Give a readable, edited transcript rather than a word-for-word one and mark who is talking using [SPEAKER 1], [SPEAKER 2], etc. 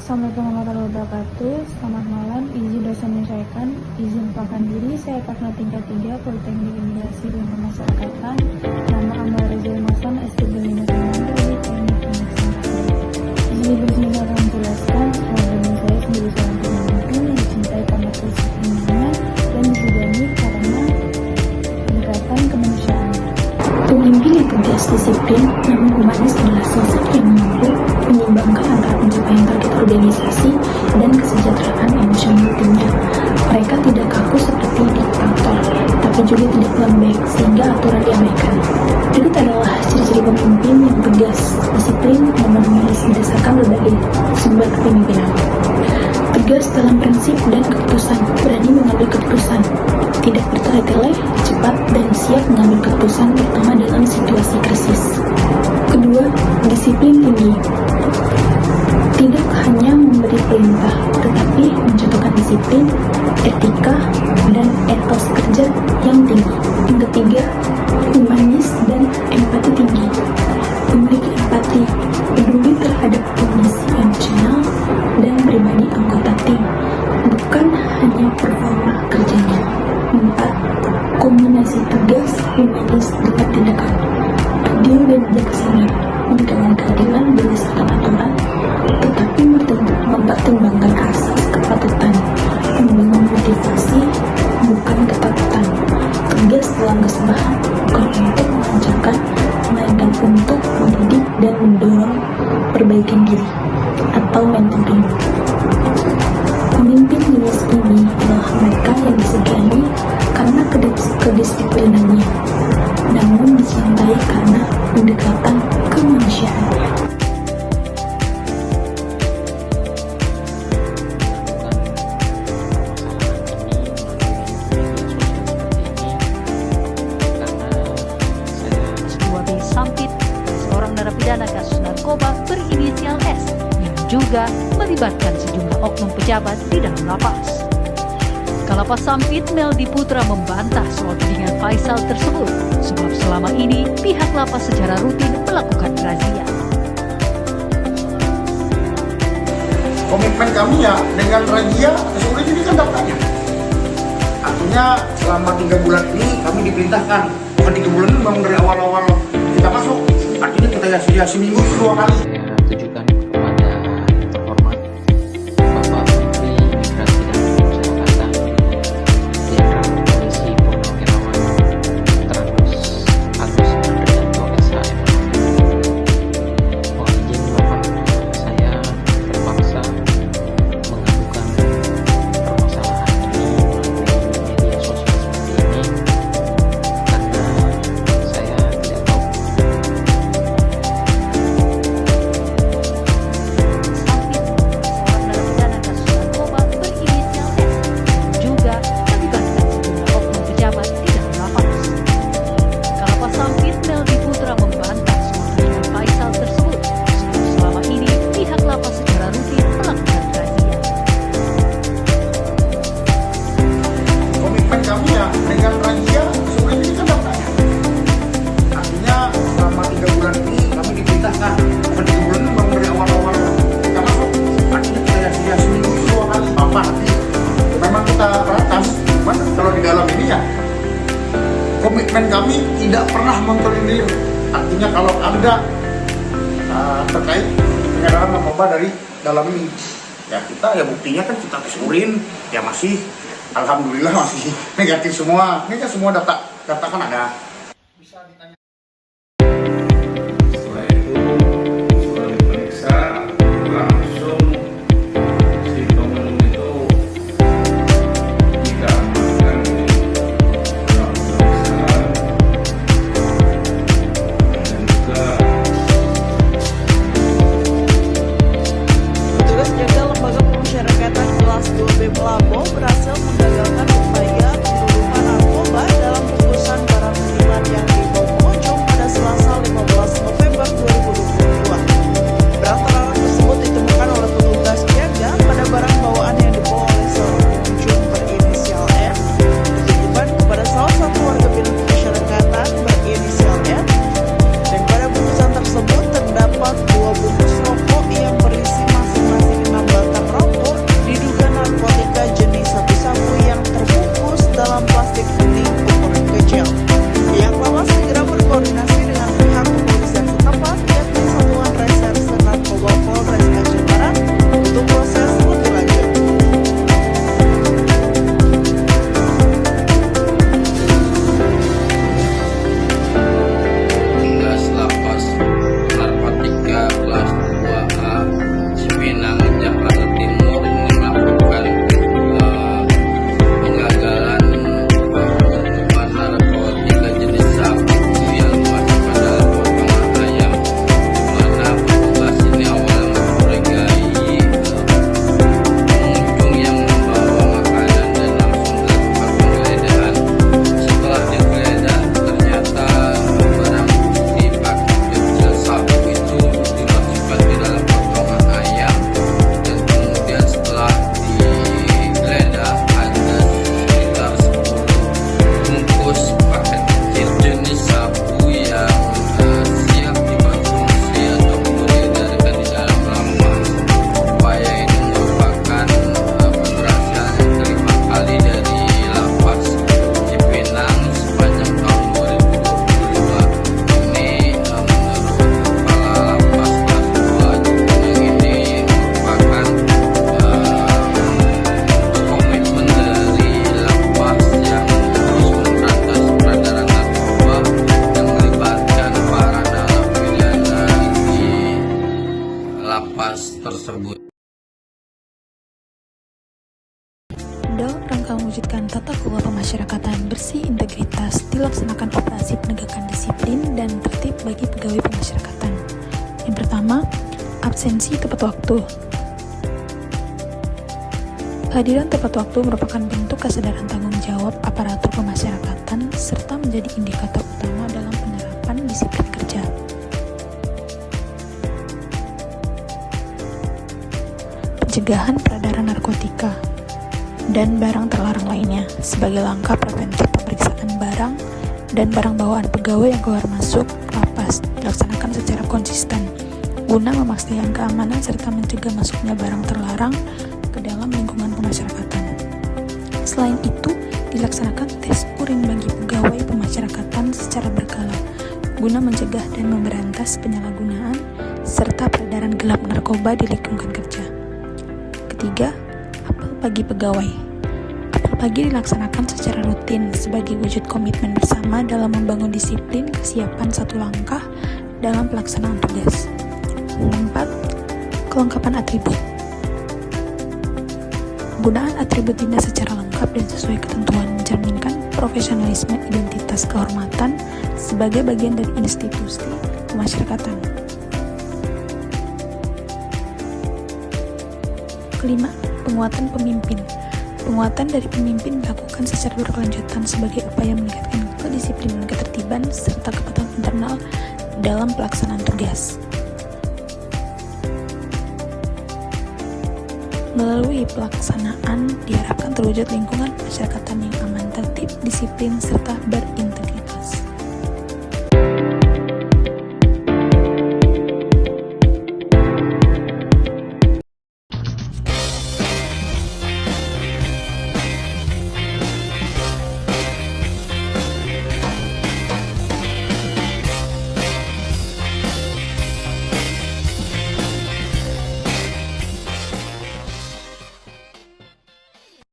[SPEAKER 1] Assalamualaikum warahmatullahi wabarakatuh. Selamat malam. Izin dosen menyampaikan, izin perkenalkan diri. Saya Pakna tingkat 3 Politeknik Imigrasi dan Pemasyarakatan. Nama Amal Reza Masan, S3 Bina Kemanda di Teknik Pemeriksaan. Izin ibu sini akan menjelaskan bahwa saya sendiri seorang pemimpin yang dicintai karena kedisiplinannya dan disegani karena pendekatan kemanusiaan. Pemimpin yang tegas, disiplin, namun humanis adalah sosok yang mampu menyeimbangkan antara pencapaian target organisasi dan kesejahteraan emosional timnya. Mereka tidak kaku seperti diktator, tapi juga tidak lembek sehingga aturan diabaikan. Berikut adalah ciri-ciri pemimpin yang tegas, disiplin, dan humanis berdasarkan berbagai sumber kepemimpinan. Tegas dalam prinsip dan keputusan, berani mengambil keputusan, tidak bertele-tele, cepat dan siap mengambil keputusan terutama dalam situasi krisis. Kedua, disiplin tinggi. Tidak hanya memberi perintah, tetapi mencontohkan disiplin, etika, dan etos kerja yang tinggi. Yang ketiga, humanis dan empati tinggi. Memiliki empati, peduli terhadap kondisi emosional dan pribadi anggota tim, bukan hanya performa kerjanya. 4. Kombinasi tegas, humanis dengan tindakan. Adil dan bijaksana, menegakkan keadilan berdasarkan aturan, tetapi mempertimbangkan asas kepatutan, membangun motivasi, bukan ketakutan. Tegas dalam kesebahan, bukan untuk mengajarkan, melainkan untuk mendidik dan mendorong perbaikan diri atau mentoring. Pemimpin jenis ini adalah mereka yang disegani karena kedisiplinannya, namun dicintai karena pendekatan kemanusiaannya.
[SPEAKER 2] Sampit, seorang narapidana kasus narkoba berinisial S yang juga melibatkan sejumlah oknum pejabat di dalam lapas. Kalapas Sampit, Meldi Putra membantah soal tudingan Faisal tersebut, sebab selama ini pihak lapas secara rutin melakukan razia.
[SPEAKER 3] Komitmen kami ya dengan razia sesuai ini kan daftarnya. Artinya selama 3 bulan ini kami diperintahkan, bukan 3 bulan ini memang dari awal-awal kita masuk, artinya kita ya seminggu itu 2 kali.
[SPEAKER 4] Saya tujukan kepada terhormat Bapak Menteri Imigrasi dan Pemasyarakatan Jenderal Polisi Purnawirawan Terus Agus Andrianto SHM. Mohon izin Bapak, saya terpaksa mengadukan permasalahan ini melalui media sosial seperti ini karena saya tidak tahu.
[SPEAKER 3] Komitmen kami ya dengan razia sesuai ini kan daftarnya. Artinya selama 3 bulan ini kami diperintahkan, bukan 3 bulan ini memang dari awal-awal kita masuk, artinya kita ya seminggu itu 2 kali. Apa nanti memang kita ratas, cuman kalau di dalam ini ya komitmen kami tidak pernah mengtolerir. Artinya kalau ada terkait pengedaran narkoba dari dalam ini, ya kita ya buktinya kan kita tes urin ya masih alhamdulillah masih negatif semua. Ini kan semua data kan ada. Bisa ditanya.
[SPEAKER 5] Setelah itu setelah diperiksa langsung si pengunjung itu kita amankan di ruang pemeriksaan dan juga
[SPEAKER 6] Petugas jaga lembaga pemasyarakatan kelas 2B Pelabo berhasil menggagalkan upaya penyelundupan narkoba dalam bungkusan barang milik
[SPEAKER 5] lapas tersebut.
[SPEAKER 1] Dalam rangka mewujudkan tata kelola pemasyarakatan bersih integritas, dilaksanakan operasi penegakan disiplin dan tertib bagi pegawai pemasyarakatan. Yang pertama, absensi tepat waktu. Kehadiran tepat waktu merupakan bentuk kesadaran tanggung jawab aparatur pemasyarakatan serta menjadi indikator utama dalam penerapan disiplin kerja. Pencegahan peredaran narkotika dan barang terlarang lainnya sebagai langkah preventif pemeriksaan barang dan barang bawaan pegawai yang keluar masuk lapas dilaksanakan secara konsisten guna memastikan keamanan serta mencegah masuknya barang terlarang ke dalam lingkungan pemasyarakatan. Selain itu, dilaksanakan tes urin bagi pegawai pemasyarakatan secara berkala guna mencegah dan memberantas penyalahgunaan serta peredaran gelap narkoba di lingkungan kerja. Ketiga, apel pagi pegawai. Apel pagi dilaksanakan secara rutin sebagai wujud komitmen bersama dalam membangun disiplin kesiapan satu langkah dalam pelaksanaan tugas. 4. Kelengkapan atribut. Penggunaan atribut dinas secara lengkap dan sesuai ketentuan mencerminkan profesionalisme identitas kehormatan sebagai bagian dari institusi pemasyarakatan. Kelima, penguatan pemimpin. Penguatan dari pemimpin dilakukan secara berkelanjutan sebagai upaya meningkatkan kedisiplinan, ketertiban, serta kepatuhan internal dalam pelaksanaan tugas. Melalui pelaksanaan diharapkan terwujud lingkungan pemasyarakatan yang aman, tertib, disiplin, serta berintegritas.